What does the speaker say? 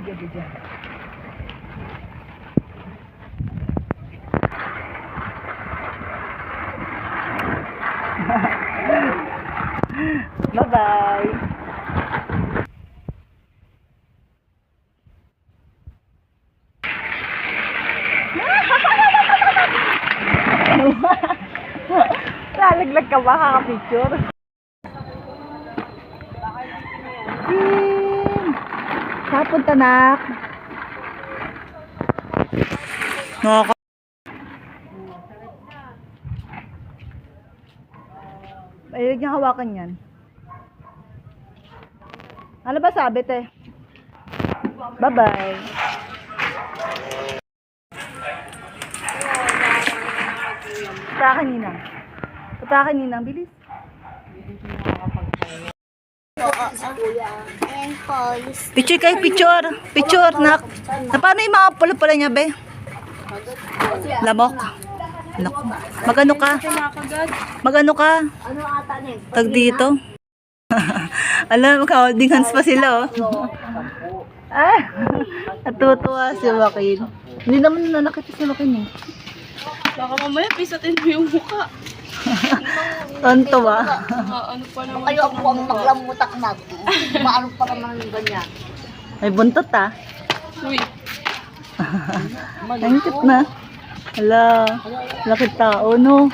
Video. Bye-bye. Lalaglag ka ba? Kaka-picture? Saan punta, nak? Mahilig niya hawakan yan. Ano ba sabi, te? Bye-bye. Patakin, Ninang. Patakin, Ninang. Bilis. Picture kayo, picture. Picture, nak. Na paano yung mga pula-pula niya, be? Lamok. Naku. Magano ka? Magano ka? Tag dito. Alam, holding hands pa sila, oh. Ah, natutuwa si Joaquin. Hindi naman nakita si Joaquin, eh. Baka mamaya pisatin mo yung mukha. Tonto ba? Ano pa naman? Kayo ako ang maglamutak na. Maano pa naman yung ganyan. May buntot, ah. Uy. Ang cute na. Hala, laki tao, no?